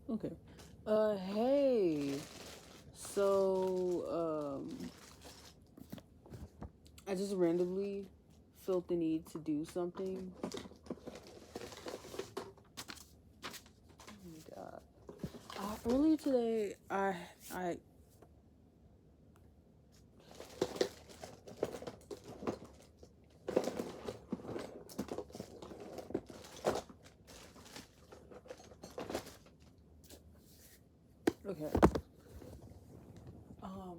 Okay. Hey. So, I just randomly felt the need to do something. Oh my god. Earlier today, I. Okay. Um.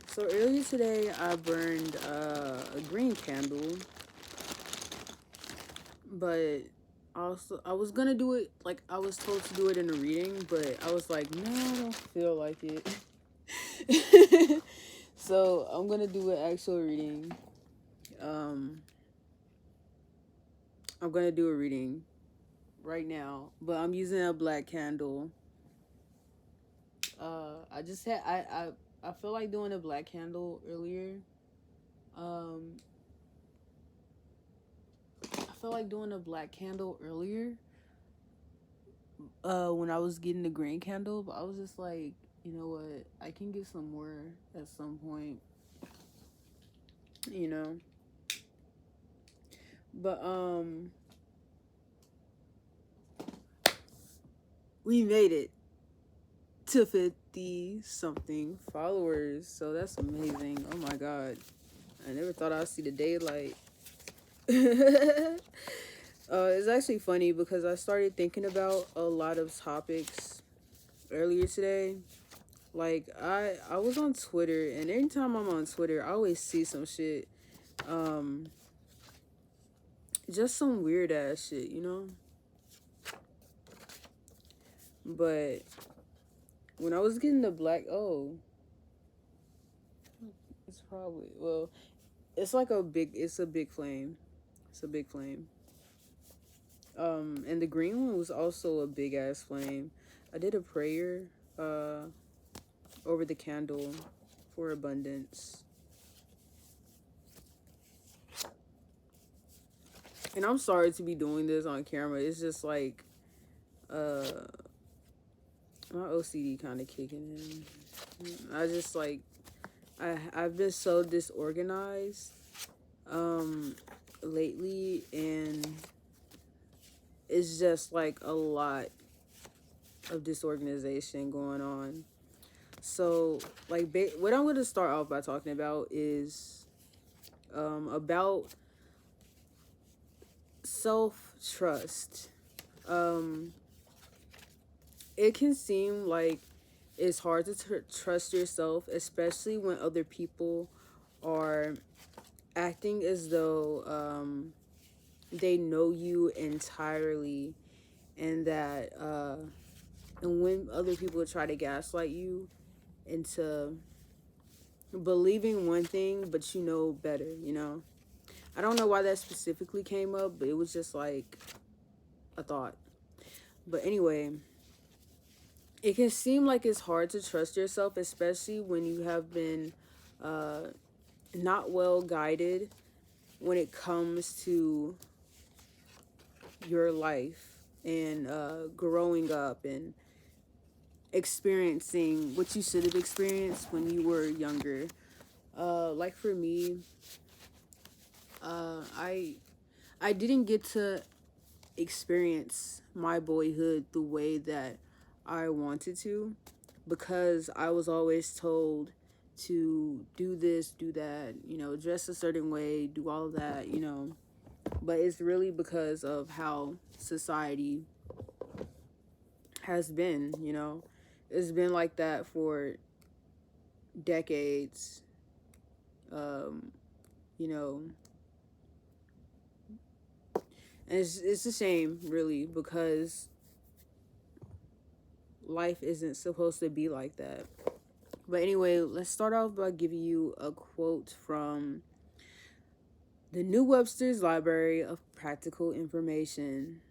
So earlier today, I burned a green candle, but also I was gonna do it like I was told to do it in a reading, but I was like, no, I don't feel like it. So I'm gonna do an actual reading. Um, I'm gonna do a reading right now, but I'm using a black candle. I just had I feel like doing a black candle earlier. Um, I felt like doing a black candle earlier. When I was getting the green candle, but I was just like, you know what? I can get some more at some point. You know, but we made it to 50 something followers, so that's amazing. Oh my god, I never thought I'd see the daylight. It's actually funny because I started thinking about a lot of topics earlier today. Like I was on Twitter, and anytime I'm on Twitter I always see some shit, um just some weird ass shit, you know. But when I was getting the black, oh, it's probably, well, it's like it's a big flame. It's a big flame. And the green one was also a big ass flame. I did a prayer uh over the candle for abundance. And I'm sorry to be doing this on camera. It's just like uh my OCD kind of kicking in. I just like I've been so disorganized um lately, and it's just like a lot of disorganization going on. So like what I'm going to start off by talking about is about self trust. um it can seem like it's hard to trust yourself, especially when other people are acting as though they know you entirely, and that and when other people try to gaslight you into believing one thing but you know better, you know. I don't know why that specifically came up, but it was just like a thought. But anyway, it can seem like it's hard to trust yourself, especially when you have been uh, not well guided when it comes to your life and growing up and experiencing what you should have experienced when you were younger. Like for me, I didn't get to experience my boyhood the way that I wanted to, because I was always told to do this, do that, you know, dress a certain way, do all of that, you know. But it's really because of how society has been, you know. It's been like that for decades. Um, you know, and it's a shame, really, because life isn't supposed to be like that. But anyway, let's start off by giving you a quote from the New Webster's Library of Practical Information.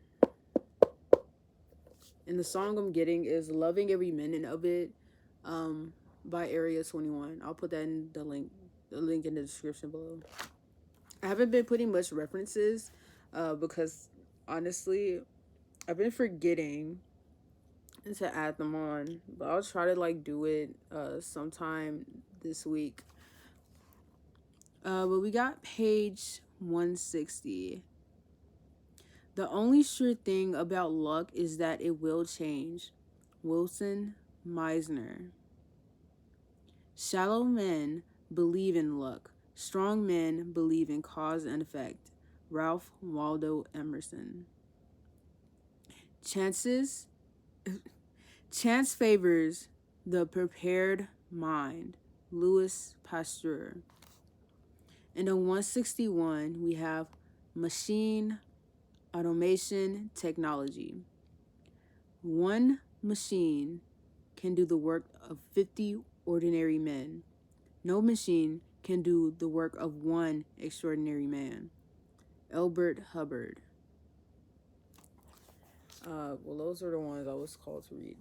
And the song I'm getting is Loving Every Minute of It, by Area 21. I'll put that in the link in the description below. I haven't been putting much references because honestly, I've been forgetting to add them on, but I'll try to like do it sometime this week. But we got page 160. The only sure thing about luck is that it will change. Wilson Meisner. Shallow men believe in luck. Strong men believe in cause and effect. Ralph Waldo Emerson. Chance favors the prepared mind. Louis Pasteur. And on 161, we have machine automation technology. One machine can do the work of 50 ordinary men. No machine can do the work of one extraordinary man. Elbert Hubbard. Well, those are the ones I was called to read.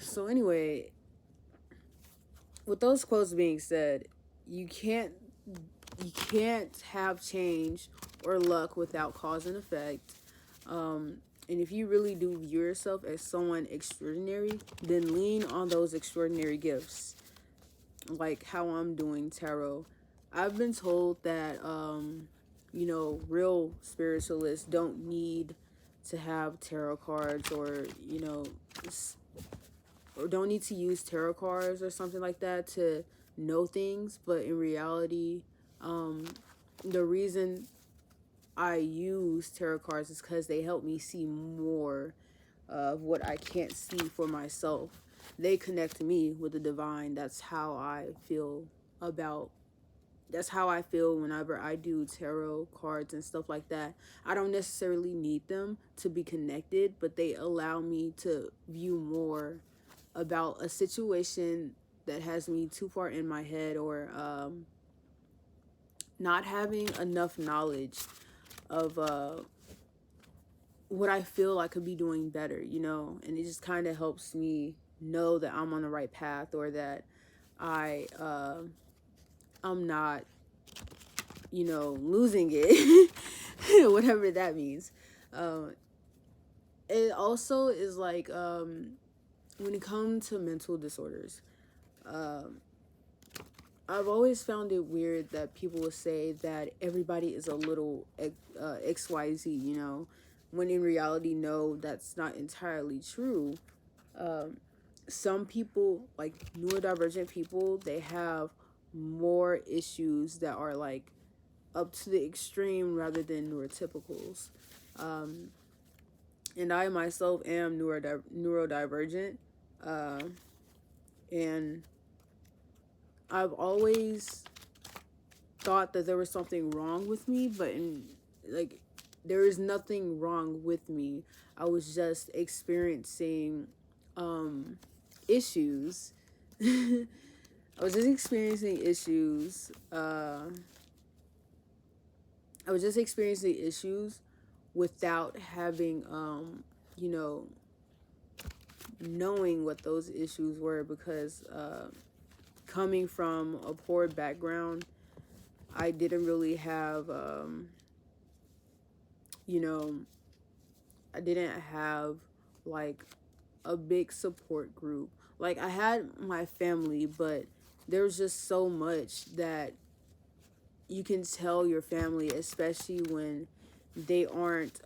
So anyway, with those quotes being said, you can't have change or luck without cause and effect. And if you really do view yourself as someone extraordinary, then lean on those extraordinary gifts. Like how I'm doing tarot. I've been told that, real spiritualists don't need to have tarot cards or don't need to use tarot cards or something like that to know things. But in reality, the reason I use tarot cards is because they help me see more of what I can't see for myself. They connect me with the divine. That's how I feel whenever I do tarot cards and stuff like that. I don't necessarily need them to be connected, but they allow me to view more about a situation that has me too far in my head, or not having enough knowledge of what I feel I could be doing better, and it just kind of helps me know that I'm on the right path, or that I'm not, losing it, whatever that means. It also is like, when it comes to mental disorders, I've always found it weird that people will say that everybody is a little XYZ, when in reality, no, that's not entirely true. Some people, like neurodivergent people, they have more issues that are like up to the extreme rather than neurotypicals. And I myself am neurodivergent, and I've always thought that there was something wrong with me, but there is nothing wrong with me. I was just experiencing issues. I was just experiencing issues. Without having, knowing what those issues were, because coming from a poor background, I didn't really have, I didn't have like a big support group. Like I had my family, but there was just so much that you can tell your family, especially when they aren't,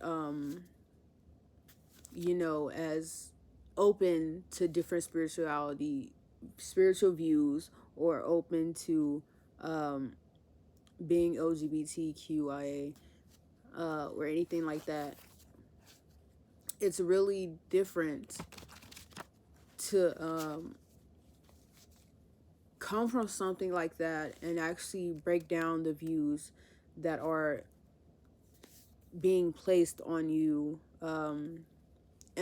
as open to different spiritual views, or open to being LGBTQIA, or anything like that. It's really different to come from something like that and actually break down the views that are being placed on you. In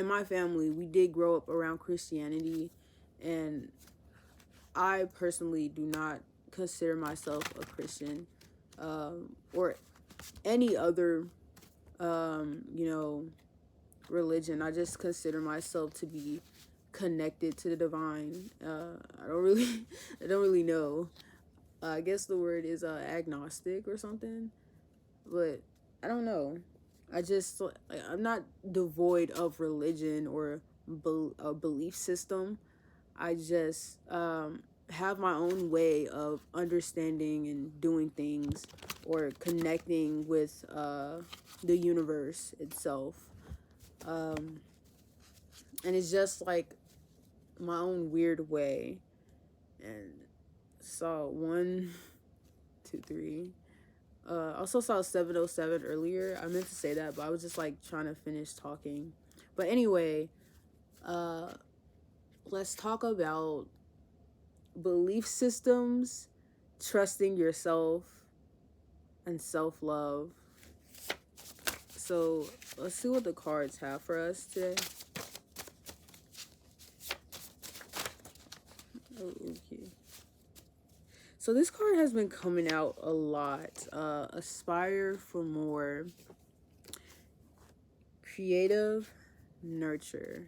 my family, we did grow up around Christianity, and I personally do not consider myself a Christian, or any other, religion. I just consider myself to be connected to the divine. I don't really know. I guess the word is agnostic or something, but I don't know. I'm not devoid of religion or a belief system. I just have my own way of understanding and doing things or connecting with the universe itself. Um, and it's just like my own weird way. And saw one, two, three. I also saw 707 earlier. I meant to say that, but I was just like trying to finish talking. But anyway, uh, let's talk about belief systems, trusting yourself, and self love. So let's see what the cards have for us today. Oh, okay. So this card has been coming out a lot. Aspire for more. Creative, nurture.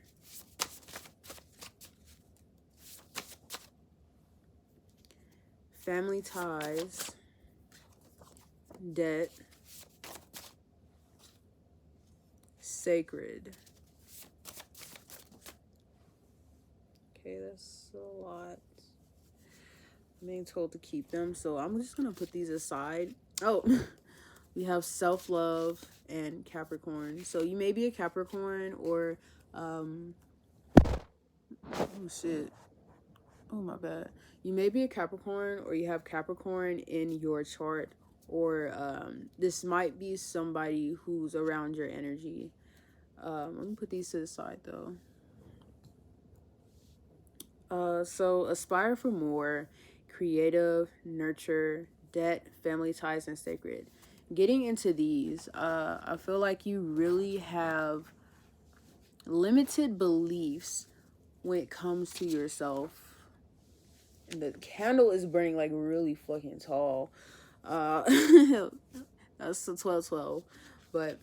Family ties. Debt. Sacred. Okay, that's a lot. I'm being told to keep them, so I'm just gonna put these aside. Oh, we have self-love and Capricorn. So you may be a Capricorn or oh shit. Oh my bad. You may be a Capricorn or you have Capricorn in your chart, or this might be somebody who's around your energy. Let me put these to the side though. So aspire for more, creative, nurture, debt, family ties, and sacred. Getting into these, I feel like you really have limited beliefs when it comes to yourself. And the candle is burning like really fucking tall. That's the 1212. But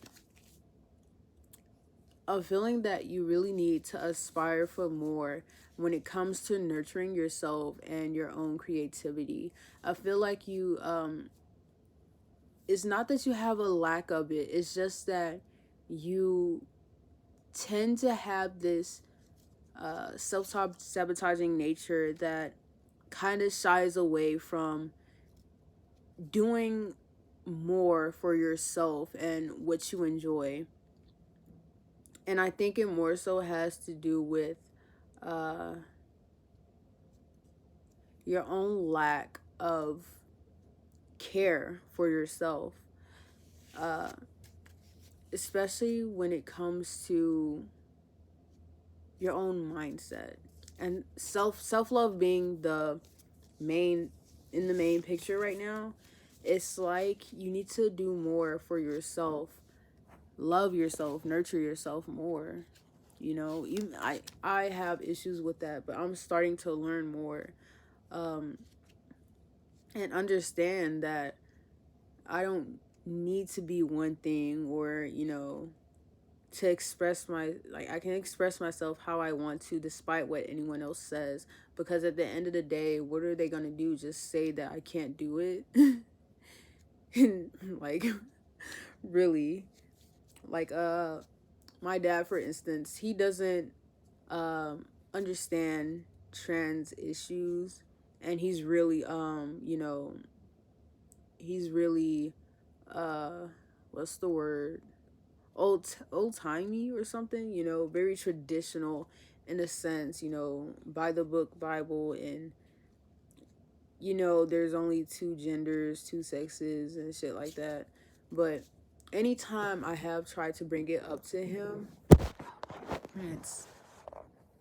a feeling that you really need to aspire for more when it comes to nurturing yourself and your own creativity. I feel like you it's not that you have a lack of it, it's just that you tend to have this self-sabotaging nature that kind of shies away from doing more for yourself and what you enjoy. And I think it more so has to do with uh, your own lack of care for yourself, uh, especially when it comes to your own mindset and self-love being the main picture right now. It's like you need to do more for yourself, love yourself, nurture yourself more. You know, even I have issues with that, but I'm starting to learn more, um, and understand that I don't need to be one thing, or to express I can express myself how I want to despite what anyone else says, because at the end of the day, what are they gonna do? Just say that I can't do it? And like, really, like my dad, for instance, he doesn't understand trans issues, and he's really he's really what's the word, old timey or something, very traditional in a sense, by the book Bible, and there's only two genders, two sexes, and shit like that. But anytime I have tried to bring it up to him,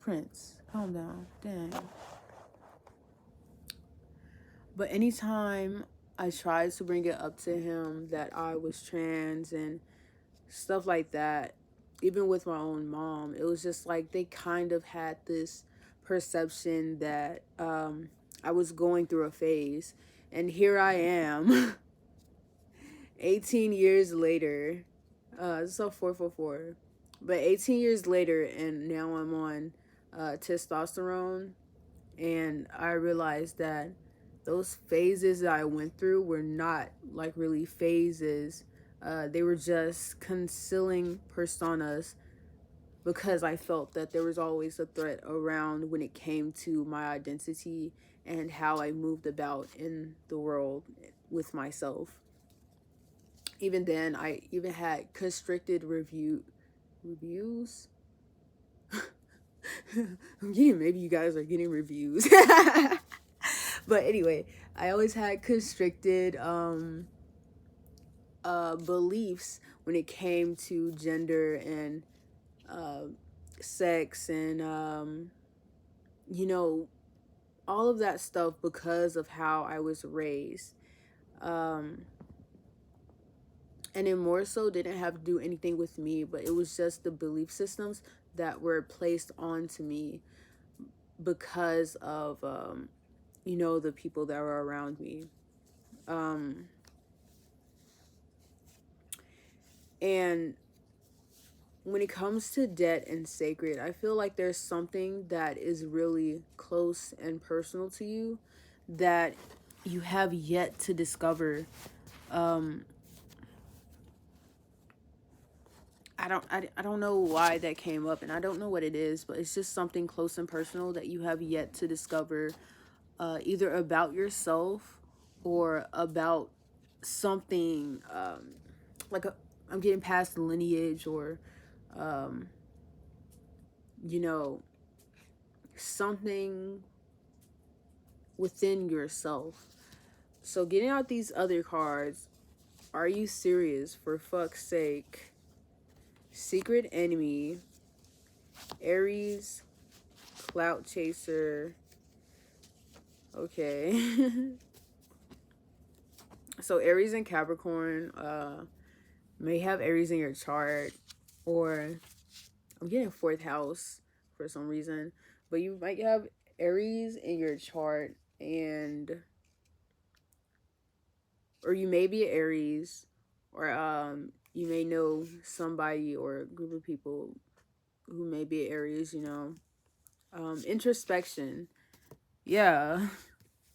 Prince, calm down, dang. But anytime I tried to bring it up to him that I was trans and stuff like that, even with my own mom, it was just like they kind of had this perception that I was going through a phase. And here I am, 18 years later. It's a 444. But 18 years later, and now I'm on testosterone. And I realized that those phases that I went through were not like really phases. They were just concealing personas because I felt that there was always a threat around when it came to my identity and how I moved about in the world with myself. Even then, I even had constricted reviews. I'm getting, maybe you guys are getting reviews. But anyway, I always had constricted beliefs when it came to gender and uh, sex and you know, all of that stuff because of how I was raised. Um, and it more so didn't have to do anything with me, but it was just the belief systems that were placed onto me because of you know, the people that were around me. um and when it comes to debt and sacred, I feel like there's something that is really close and personal to you that you have yet to discover. um I don't know why that came up, and I don't know what it is, but it's just something close and personal that you have yet to discover, either about yourself or about something, like a, I'm getting past the lineage, or um, you know, something within yourself. So getting out these other cards, are you serious? For fuck's sake. Secret enemy, Aries, clout chaser. Okay. So Aries and Capricorn may have Aries in your chart, or I'm getting fourth house for some reason, but you might have Aries in your chart, and or you may be Aries, or you may know somebody or a group of people who may be Aries, you know. Introspection. Yeah.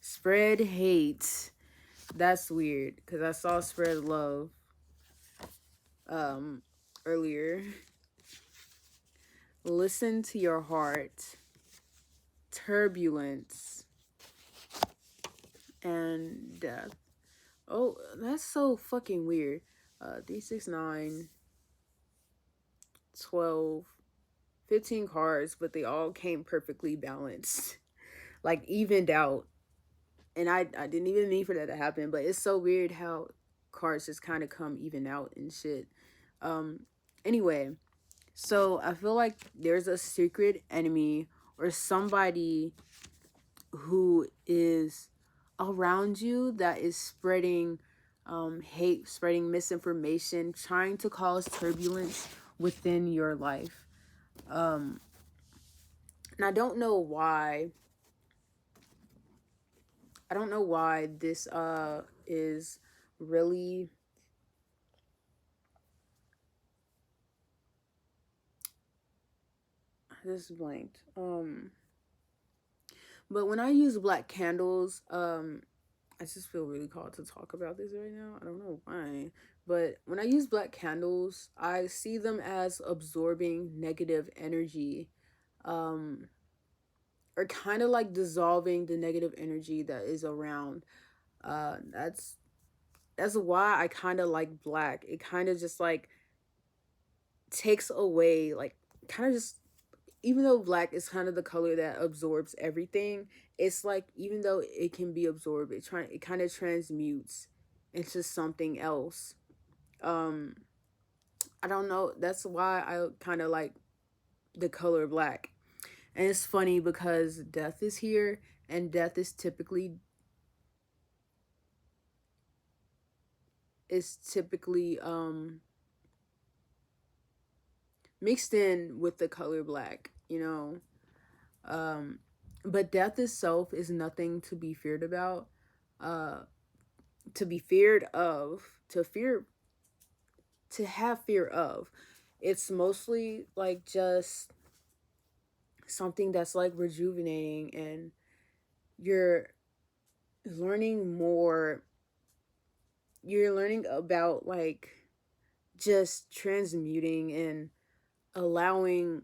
Spread hate. That's weird because I saw spread love um earlier. Listen to your heart. Turbulence and death. Oh, that's so fucking weird. 3, 6, 9, 12, 15 cards, but they all came perfectly balanced. Like evened out. And I didn't even mean for that to happen, but it's so weird how cards just kind of come even out and shit. Anyway, so I feel like there's a secret enemy or somebody who is around you that is spreading hate, spreading misinformation, trying to cause turbulence within your life. And I don't know why. I don't know why this is really this is blanked. But when I use black candles, I just feel really called to talk about this right now. I don't know why. But when I use black candles, I see them as absorbing negative energy, um, or kind of like dissolving the negative energy that is around. That's why I kind of like black. It kind of just like takes away, like, kind of just, even though black is kind of the color that absorbs everything, it's like, even though it can be absorbed, it kind of transmutes into something else. um I don't know, that's why I kind of like the color black. And it's funny because death is here, and death is typically mixed in with the color black, you know. But death itself is nothing to be feared about, uh to be feared of, to have fear of. It's mostly like just something that's like rejuvenating, and you're learning more. You're learning about like just transmuting and allowing,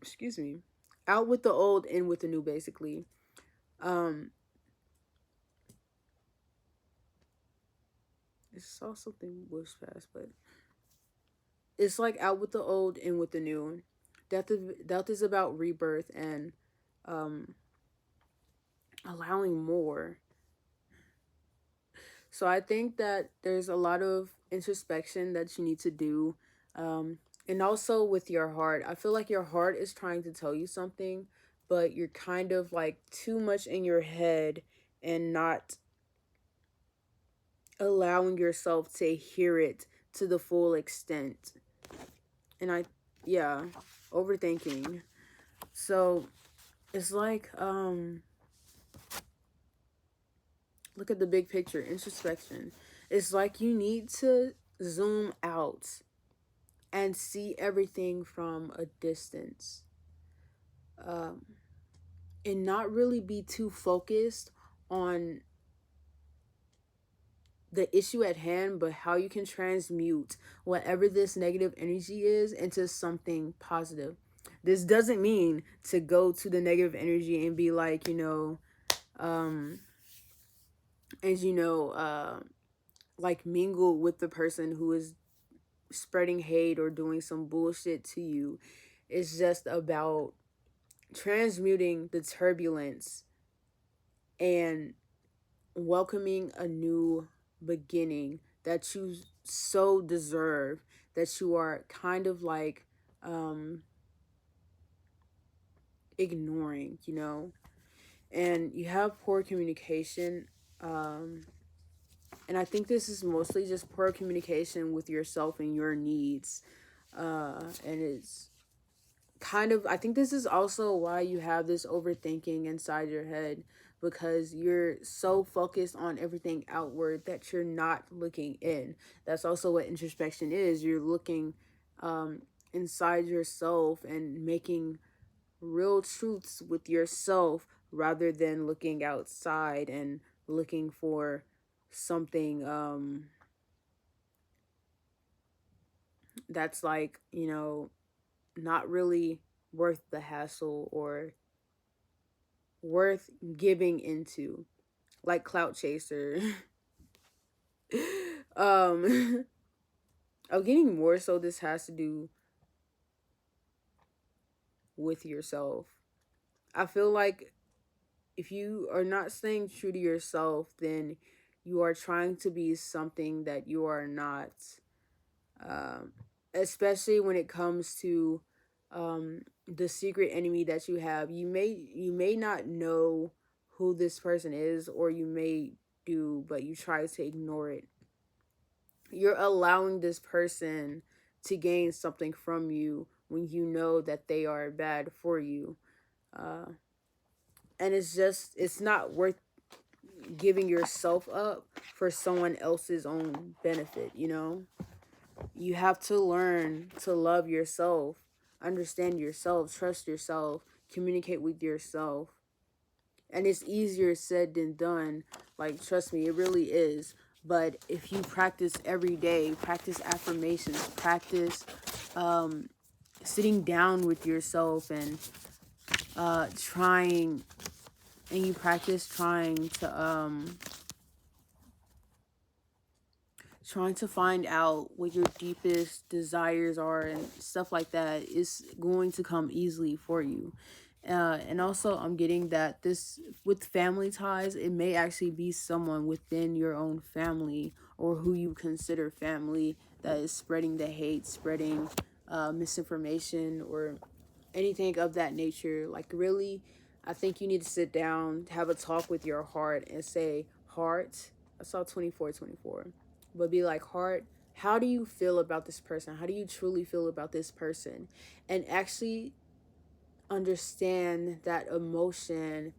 excuse me, out with the old, in with the new, basically. Um, I saw something whoosh past, but it's like out with the old, in with the new. Death is about rebirth and um, allowing more. So I think that there's a lot of introspection that you need to do. And also with your heart. I feel like your heart is trying to tell you something, but you're kind of like too much in your head and not allowing yourself to hear it to the full extent. And yeah, overthinking. So it's like, look at the big picture, introspection. It's like you need to zoom out and see everything from a distance, um, and not really be too focused on the issue at hand, but how you can transmute whatever this negative energy is into something positive. This doesn't mean to go to the negative energy and be like, um, as like mingle with the person who is spreading hate or doing some bullshit to you. It's just about transmuting the turbulence and welcoming a new beginning that you so deserve, that you are kind of like ignoring, and you have poor communication. And I think this is mostly just poor communication with yourself and your needs. And it's kind of, I think this is also why you have this overthinking inside your head, because you're so focused on everything outward that you're not looking in. That's also what introspection is. You're looking inside yourself and making real truths with yourself rather than looking outside and looking for something that's like, not really worth the hassle or worth giving into, like clout chaser. um I'm getting more so this has to do with yourself. I feel like if you are not staying true to yourself, then you are trying to be something that you are not. um Especially when it comes to the secret enemy that you have. You may not know who this person is, or you may do, but you try to ignore it. You're allowing this person to gain something from you when you know that they are bad for you. uh and it's not worth giving yourself up for someone else's own benefit. You have to learn to love yourself, understand yourself, trust yourself, communicate with yourself. And it's easier said than done. Like, trust me, it really is. But if you practice every day, practice affirmations, practice sitting down with yourself and trying, and you practice trying to find out what your deepest desires are and stuff like that, is going to come easily for you. And also, I'm getting that this, with family ties, it may actually be someone within your own family or who you consider family that is spreading the hate, spreading misinformation, or anything of that nature. Like, really, I think you need to sit down, have a talk with your heart, and say, heart, I saw 24, but be like, heart, how do you feel about this person? How do you truly feel about this person? And actually understand that emotion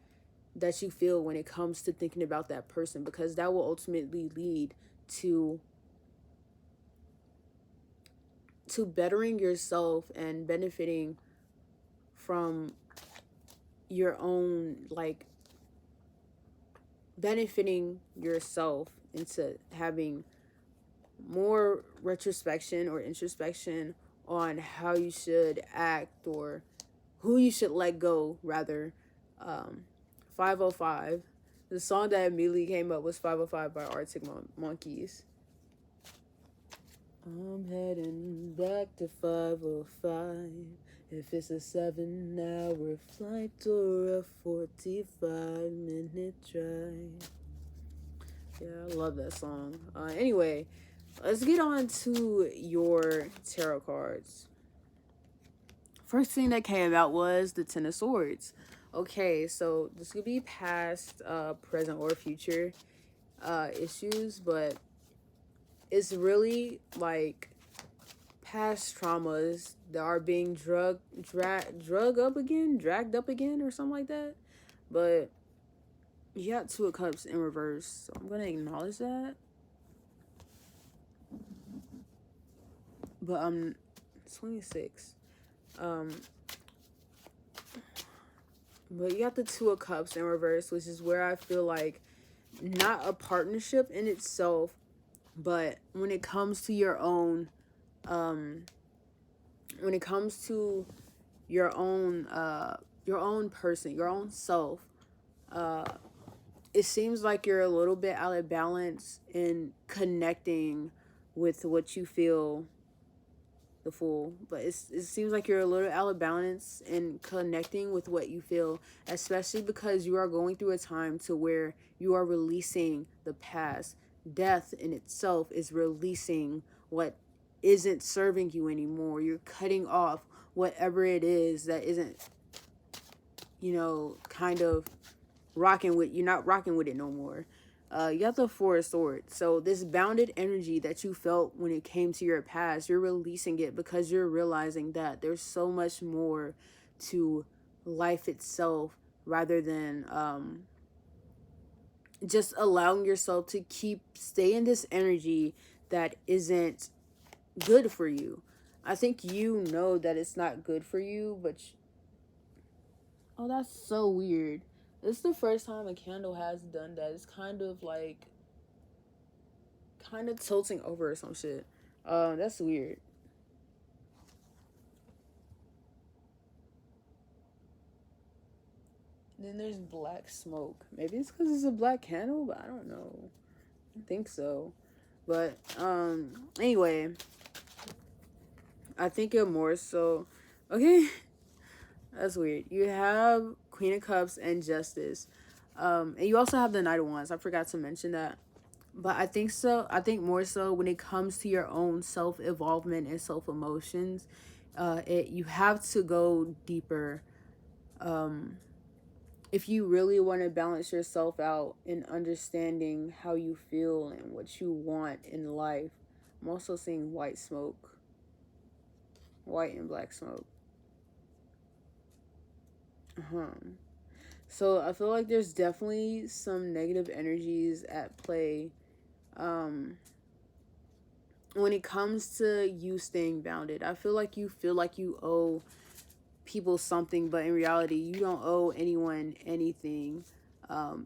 that you feel when it comes to thinking about that person, because that will ultimately lead to bettering yourself and benefiting from your own, like, benefiting yourself into having more retrospection or introspection on how you should act or who you should let go, rather. 505. The song that immediately came up was 505 by Arctic Monkeys. I'm heading back to 505. If it's a 7-hour flight or a 45-minute drive. Yeah, I love that song. Anyway, let's get on to your tarot cards. First thing that came out was the Ten of Swords. Okay, so this could be past, present, or future issues, but it's really like past traumas that are being dragged up again, or something like that. But you got Two of Cups in reverse, so I'm gonna acknowledge that. But I'm 26. But you got the Two of Cups in reverse, which is where I feel like not a partnership in itself, but when it comes to your own, when it comes to your own person, your own self, it seems like you're a little bit out of balance in connecting with what you feel, the Fool. But it seems like you're a little out of balance in connecting with what you feel, especially because you are going through a time to where you are releasing the past. Death in itself is releasing what isn't serving you anymore. You're cutting off whatever it is that isn't, kind of rocking with, you're not rocking with it no more. You got the Four of Swords. So this bounded energy that you felt when it came to your past, you're releasing it because you're realizing that there's so much more to life itself, rather than just allowing yourself to stay in this energy that isn't good for you. I think you know that it's not good for you, but oh, that's so weird. This is the first time a candle has done that. It's kind of tilting over or some shit. That's weird. Then there's black smoke. Maybe it's because it's a black candle, but I don't know. I think so. But anyway, I think it more so. Okay, that's weird. You have Queen of Cups and Justice, and you also have the Knight of Wands. I forgot to mention that. But I think so. I think more so when it comes to your own self-evolvement and self-emotions, you have to go deeper. If you really want to balance yourself out in understanding how you feel and what you want in life. I'm also seeing white smoke. White and black smoke. So I feel like there's definitely some negative energies at play when it comes to you staying bounded. I feel like you owe people something, but in reality you don't owe anyone anything.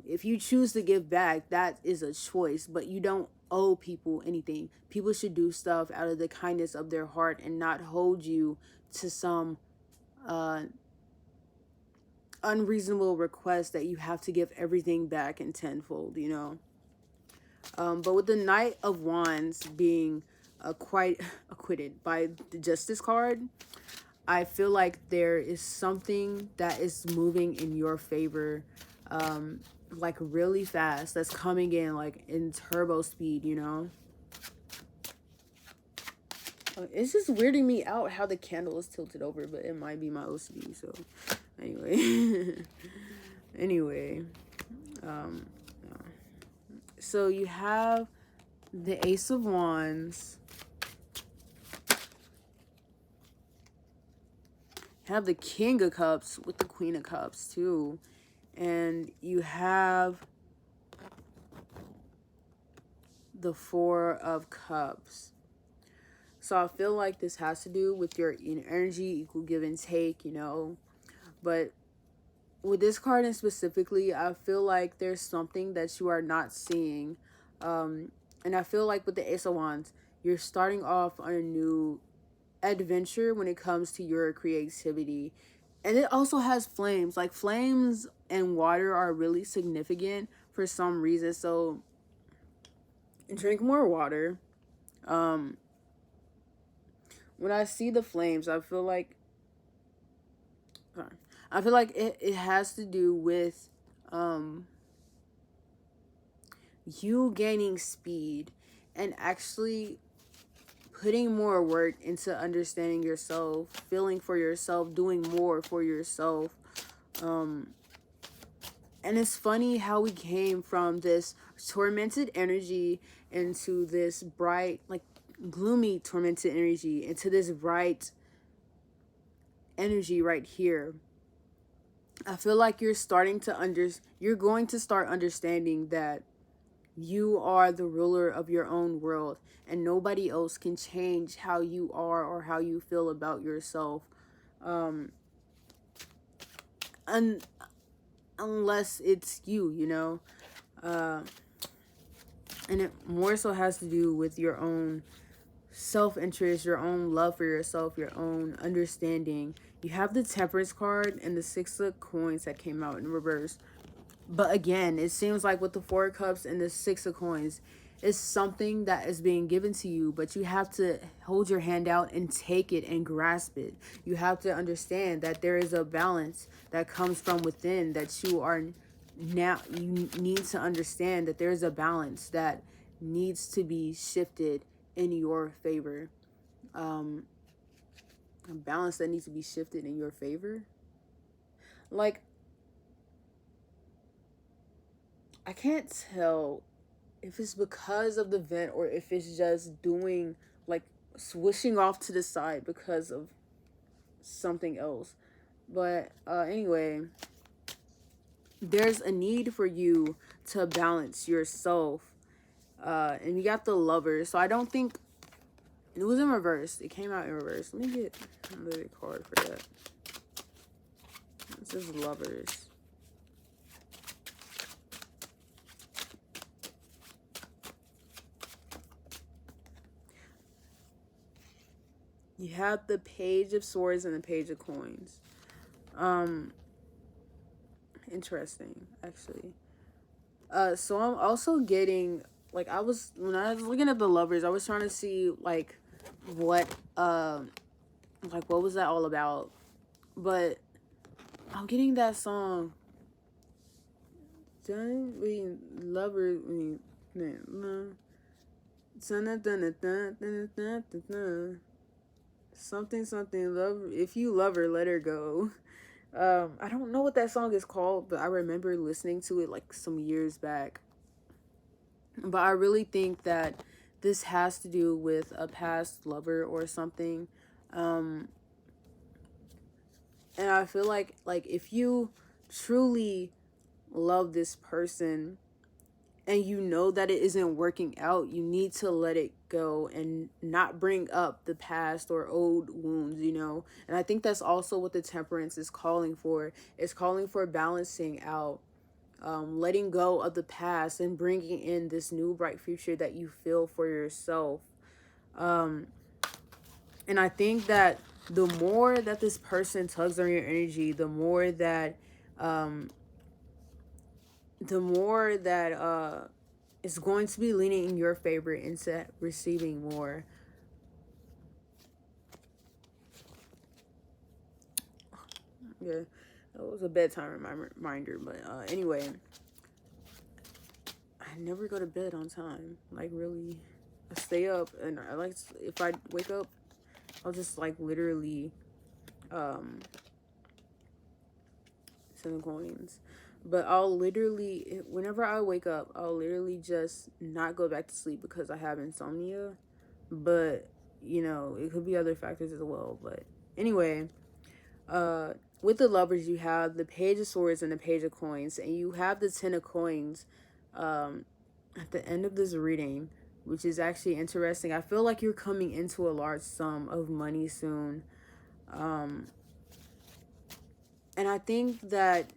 If you choose to give back, that is a choice, but you don't owe people anything. People should do stuff out of the kindness of their heart and not hold you to some unreasonable request that you have to give everything back in tenfold, But with the Knight of Wands being quite acquitted by the Justice card, I feel like there is something that is moving in your favor, like really fast, that's coming in like in turbo speed, It's just weirding me out how the candle is tilted over, but it might be my OCD, so anyway. Anyway, so you have the Ace of Wands, have the King of Cups with the Queen of Cups too, and you have the Four of Cups. So I feel like this has to do with your energy, equal give and take, But with this card in specifically, I feel like there's something that you are not seeing. And I feel like with the Ace of Wands, You're starting off on a new adventure when it comes to your creativity. And it also has flames. Like flames and water are really significant for some reason. So drink more water. Um when I see the flames, I feel like it has to do with um you gaining speed and actually putting more work into understanding yourself, feeling for yourself, doing more for yourself. Um, and it's funny how we came from this tormented energy into this bright, like gloomy, tormented energy, into this bright energy right here. I feel like you're going to start understanding that you are the ruler of your own world, and nobody else can change how you are or how you feel about yourself. Um, un- Unless it's you, you know? Uh, and it more so has to do with your own self interest, your own love for yourself, your own understanding. You have the Temperance card and the Six of Coins that came out in reverse. But again, it seems like with the Four of Cups and the Six of Coins, it's something that is being given to you, but you have to hold your hand out and take it and grasp it. You have to understand that there is a balance that comes from within, that you need to understand that there's a balance that needs to be shifted in your favor. Um, a balance that needs to be shifted in your favor. Like, I can't tell if it's because of the vent or if it's just doing like swishing off to the side because of something else. But anyway, there's a need for you to balance yourself. And you got the Lovers. So I don't think it was in reverse. It came out in reverse. Let me get another card for that. This is Lovers. You have the Page of Swords and the Page of Coins. Interesting, actually. So I'm also getting like when I was looking at the Lovers, I was trying to see what what was that all about? But I'm getting that song. Lover, something something love. If you love her, let her go. I don't know what that song is called, but I remember listening to it like some years back. But I really think that this has to do with a past lover or something. Um, and I feel like if you truly love this person and you know that it isn't working out, you need to let it go and not bring up the past or old wounds, you know? And I think that's also what the Temperance is calling for. It's calling for balancing out, letting go of the past and bringing in this new bright future that you feel for yourself. Um, and I think that the more that this person tugs on your energy, um, the more that it's going to be leaning in your favor into receiving more. Yeah, that was a bedtime reminder. But anyway, I never go to bed on time. Like really, I stay up, and I like if I wake up, I'll just like literally, um, 7 coins. But I'll literally, whenever I wake up, I'll literally just not go back to sleep because I have insomnia. But you know, it could be other factors as well. But anyway, with the Lovers, you have the Page of Swords and the Page of Coins, and you have the Ten of Coins at the end of this reading, which is actually interesting. I feel like you're coming into a large sum of money soon. And I think that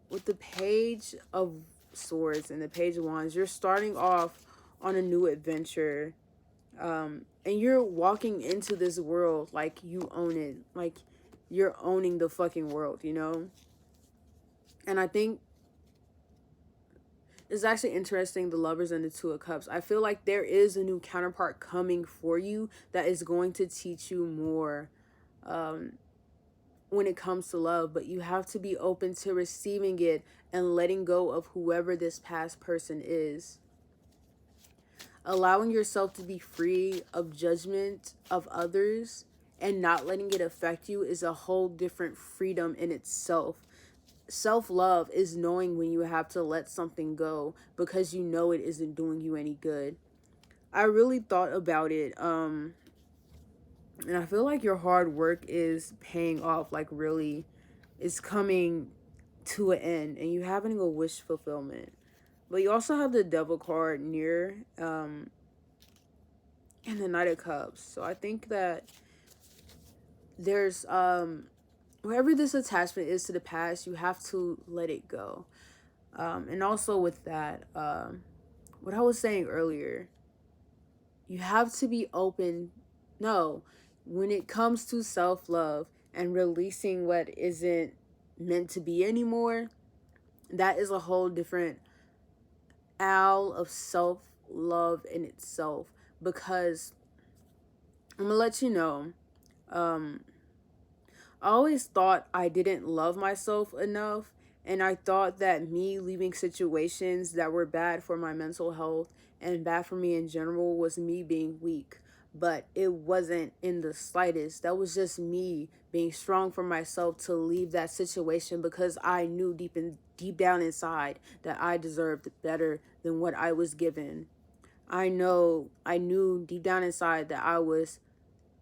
with the Page of Swords and the Page of Wands, you're starting off on a new adventure. And you're walking into this world like you own it. Like, you're owning the fucking world, you know? And I think it's actually interesting, the Lovers and the Two of Cups. I feel like there is a new counterpart coming for you that is going to teach you more when it comes to love, but you have to be open to receiving it and letting go of whoever this past person is. Allowing yourself to be free of judgment of others and not letting it affect you is a whole different freedom in itself. Self-love is knowing when you have to let something go because you know it isn't doing you any good. I really thought about it, and I feel like your hard work is paying off. Like, really, it's coming to an end, and you're having a wish fulfillment. But you also have the Devil card near, and the Knight of Cups. So I think that there's, wherever this attachment is to the past, you have to let it go. And also with that, what I was saying earlier, you have to be open. No, when it comes to self-love and releasing what isn't meant to be anymore, that is a whole different owl of self-love in itself. Because I'm gonna let you know, I always thought I didn't love myself enough, and I thought that me leaving situations that were bad for my mental health and bad for me in general was me being weak. But it wasn't in the slightest. That was just me being strong for myself to leave that situation because I knew deep down inside that I deserved better than what I was given. I knew deep down inside that I was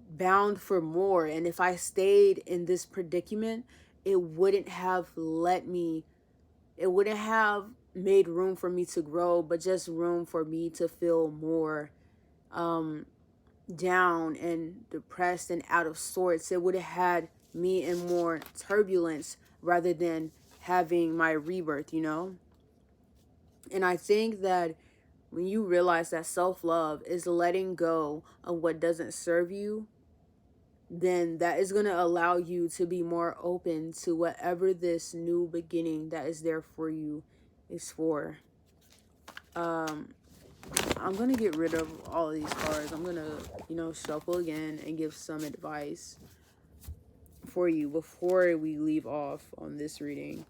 bound for more, and if I stayed in this predicament, it wouldn't have made room for me to grow, but just room for me to feel more down and depressed and out of sorts. It would have had me in more turbulence rather than having my rebirth, you know? And I think that when you realize that self-love is letting go of what doesn't serve you, then that is going to allow you to be more open to whatever this new beginning that is there for you is for. I'm going to get rid of all of these cards. I'm going to, shuffle again and give some advice for you before we leave off on this reading.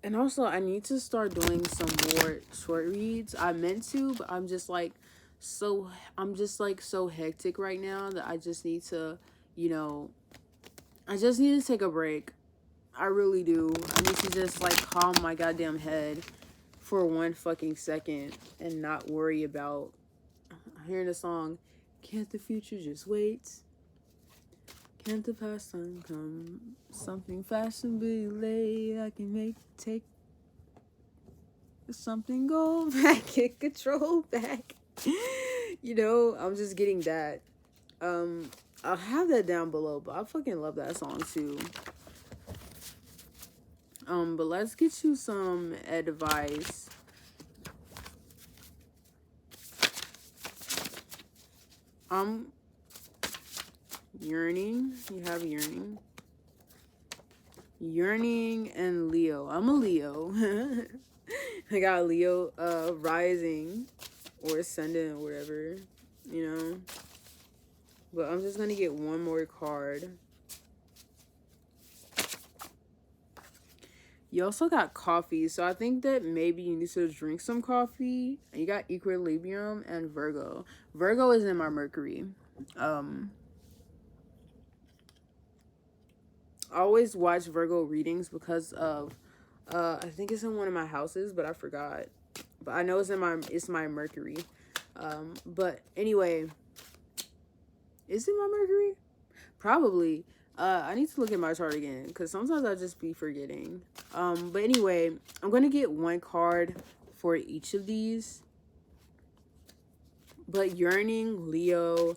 And also, I need to start doing some more short reads. I meant to, but I'm just so hectic right now that I just need to, take a break. I really do. I need to just calm my goddamn head for one fucking second and not worry about hearing the song, "Can't the future just wait? Can't the past time come? Something fashionably late. I can take something go back, get control back." I'm just getting that. I'll have that down below, but I fucking love that song too. But let's get you some advice. Yearning. You have yearning. Yearning and Leo. I'm a Leo. I got Leo rising or ascendant or whatever, But I'm just going to get one more card. You also got coffee, so I think that maybe you need to drink some coffee. And you got equilibrium and Virgo. Virgo is in my Mercury. I always watch Virgo readings because of, I think it's in one of my houses, but I forgot. But I know it's my Mercury. But anyway, is it my Mercury? Probably. I need to look at my chart again because sometimes I just be forgetting. But anyway, I'm going to get one card for each of these. But yearning, Leo,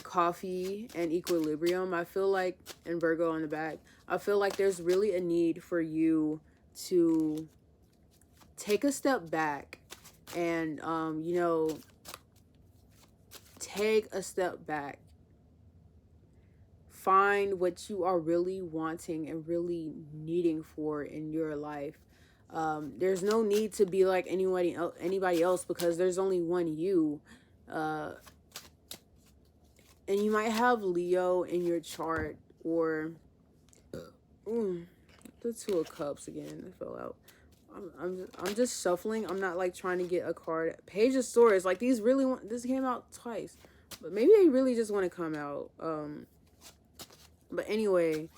coffee, and equilibrium, I feel like, and Virgo on the back, I feel like there's really a need for you to take a step back and, take a step back. Find what you are really wanting and really needing for in your life. There's no need to be like anybody else, because there's only one you. And you might have Leo in your chart, or the Two of Cups again. It fell out. I'm just shuffling. I'm not like trying to get a card. Page of Swords. Like these really want. This came out twice, but maybe they really just want to come out. But anyway,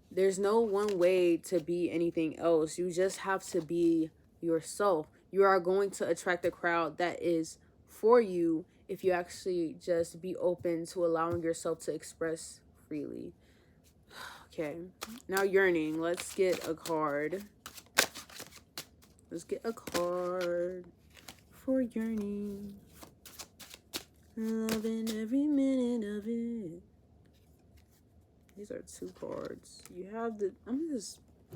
there's no one way to be anything else. You just have to be yourself. You are going to attract a crowd that is for you if you actually just be open to allowing yourself to express freely. Okay, now yearning. Let's get a card. Let's get a card for yearning. Loving every minute of it. These are 2 cards. You have the...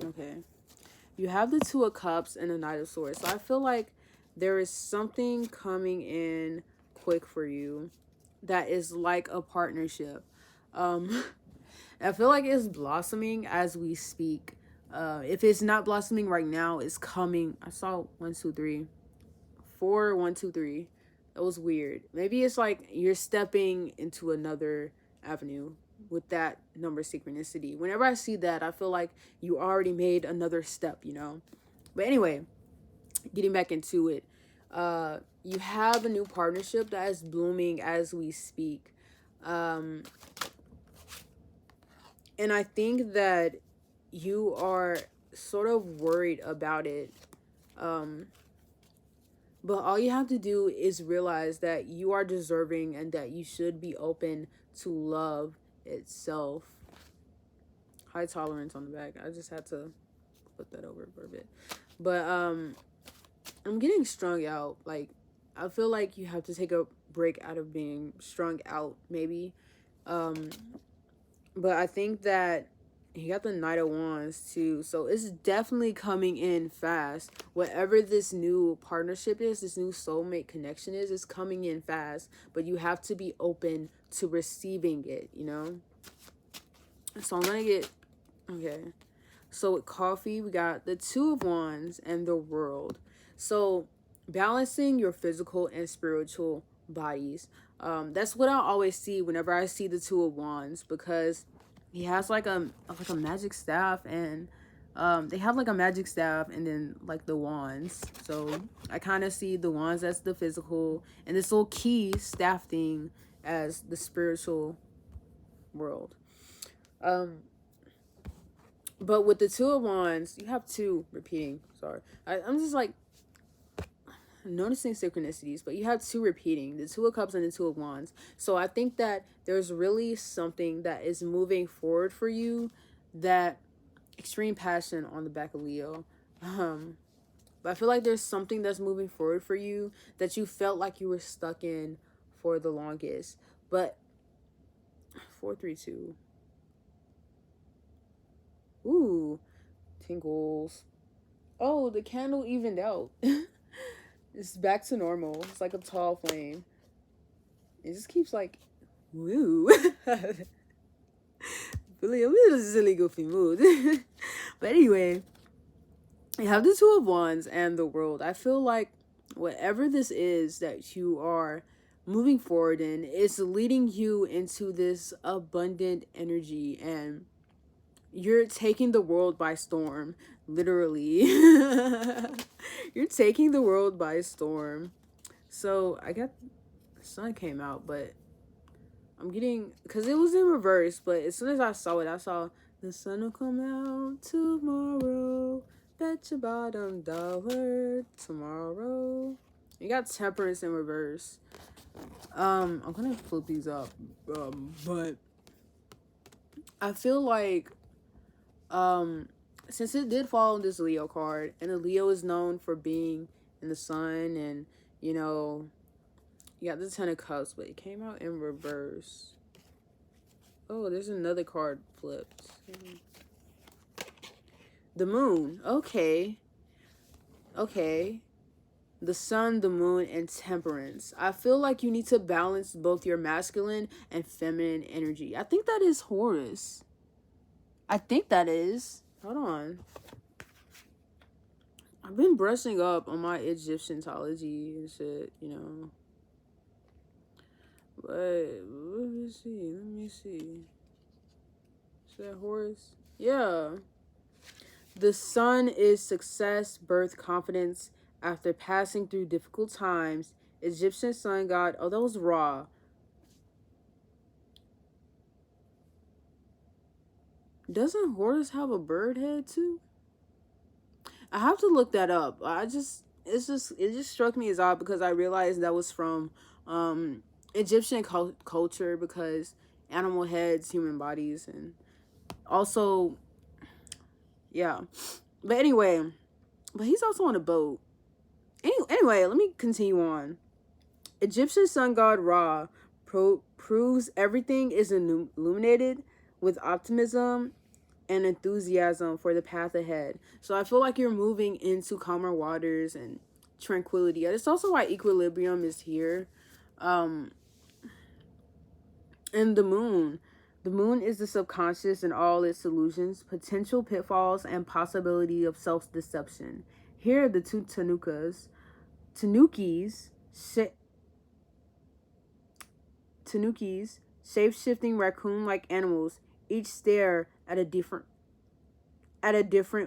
Okay. You have the Two of Cups and the Knight of Swords. So I feel like there is something coming in quick for you that is like a partnership. I feel like it's blossoming as we speak. If it's not blossoming right now, it's coming. I saw 1, 2, 3. 4, 1, 2, 3. That was weird. Maybe it's like you're stepping into another avenue with that number synchronicity. Whenever I see that, I feel like you already made another step, you know? But anyway, getting back into it. You have a new partnership that is blooming as we speak. And I think that you are sort of worried about it. But all you have to do is realize that you are deserving and that you should be open to love itself. High tolerance on the back. I just had to put that over for a bit. But I'm getting strung out. Like, I feel like you have to take a break out of being strung out, maybe. But I think that you got the Knight of Wands too, so it's definitely coming in fast. Whatever this new partnership is, this new soulmate connection is coming in fast. But you have to be open to receiving it, you know? So I'm gonna get... Okay. So with coffee, we got the Two of Wands and the World. So balancing your physical and spiritual bodies. That's what I always see whenever I see the Two of Wands, because he has like a magic staff, and they have like a magic staff and then like the wands. So I kind of see the wands as the physical and this little key staff thing as the spiritual world. But with the Two of Wands, you have 2 repeating. Sorry, I'm just like noticing synchronicities, but you have 2 repeating, the Two of Cups and the Two of Wands. So I think that there's really something that is moving forward for you, that extreme passion on the back of Leo. But I feel like there's something that's moving forward for you that you felt like you were stuck in for the longest. But 4, 3, 2. Ooh, tingles. Oh, the candle evened out. It's back to normal. It's like a tall flame. It just keeps like, woo. Really, I'm in a silly goofy mood. But anyway, you have the Two of Wands and the World. I feel like whatever this is that you are moving forward in, it's leading you into this abundant energy, and you're taking the world by storm, literally. You're taking the world by storm. So I got the sun came out, but I'm getting, because it was in reverse, but as soon as I saw it, I saw the sun will come out tomorrow, bet your bottom dollar tomorrow. You got Temperance in reverse. I'm gonna flip these up, but I feel like since it did fall on this Leo card, and the Leo is known for being in the sun, and you know, you got the Ten of Cups, but it came out in reverse. Oh, there's another card flipped. The Moon. Okay. the sun, the moon, and temperance. I feel like you need to balance both your masculine and feminine energy. I think that is Horus. I think that is. Hold on. I've been brushing up on my Egyptianology and shit, you know. But let me see. Let me see. Is that Horus? Yeah. The sun is success, birth, confidence. After passing through difficult times, Egyptian sun god. Oh, that was Ra. Doesn't Horus have a bird head too? I have to look that up. It just struck me as odd because I realized that was from Egyptian culture, because animal heads, human bodies, and also, yeah. But anyway, but he's also on a boat. Anyway, let me continue on. Egyptian sun god Ra proves everything is illuminated with optimism and enthusiasm for the path ahead. So I feel like you're moving into calmer waters and tranquility. And it's also why equilibrium is here. And the moon. The moon is the subconscious and all its illusions, potential pitfalls, and possibility of self-deception. Here are the two Tanukis, shape-shifting raccoon-like animals, each stare at a different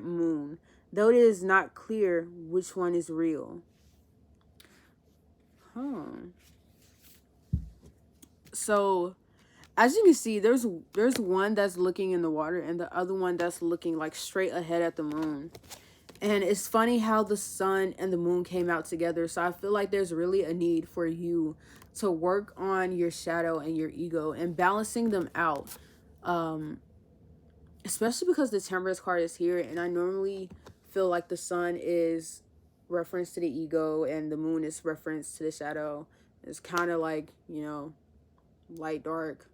moon, though it is not clear which one is real. So, as you can see, there's one that's looking in the water and the other one that's looking like straight ahead at the moon. And it's funny how the sun and the moon came out together. So I feel like there's really a need for you to work on your shadow and your ego and balancing them out. Especially because the Temperance card is here, and I normally feel like the sun is reference to the ego and the moon is reference to the shadow. It's kind of like, you know, light, dark,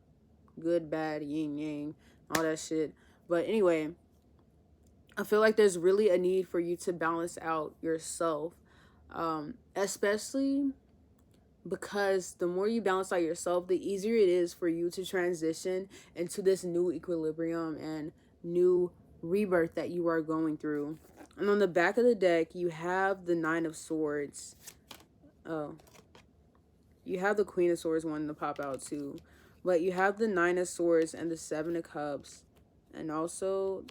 good, bad, yin, yang, all that shit. But anyway, I feel like there's really a need for you to balance out yourself, especially because the more you balance out yourself, the easier it is for you to transition into this new equilibrium and new rebirth that you are going through. And on the back of the deck, you have the Nine of Swords. Oh, you have the Queen of Swords wanting to pop out too, but you have the Nine of Swords and the Seven of Cups, and also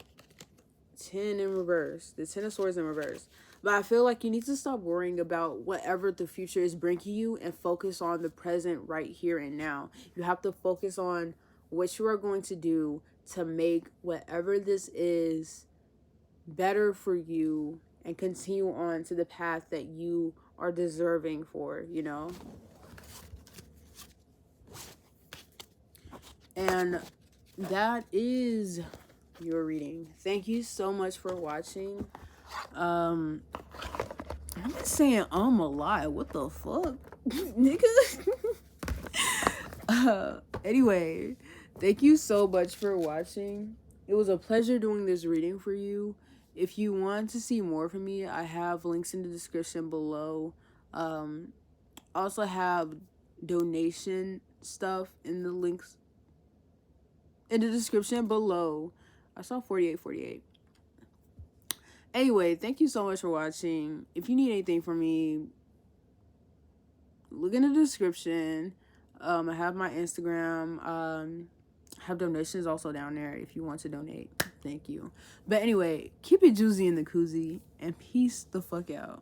10 in reverse, the 10 of Swords in reverse. But I feel like you need to stop worrying about whatever the future is bringing you and focus on the present right here and now. You have to focus on what you are going to do to make whatever this is better for you and continue on to the path that you are deserving for, you know? And that is your reading. Thank you so much for watching. I'm just saying a lot. What the fuck? Nigga. Anyway, thank you so much for watching. It was a pleasure doing this reading for you. If you want to see more from me, I have links in the description below. Also have donation stuff in the links in the description below. I saw 4848. Anyway, thank you so much for watching. If you need anything from me, look in the description. I have my Instagram. I have donations also down there if you want to donate. Thank you. But anyway, keep it juicy in the koozie and peace the fuck out.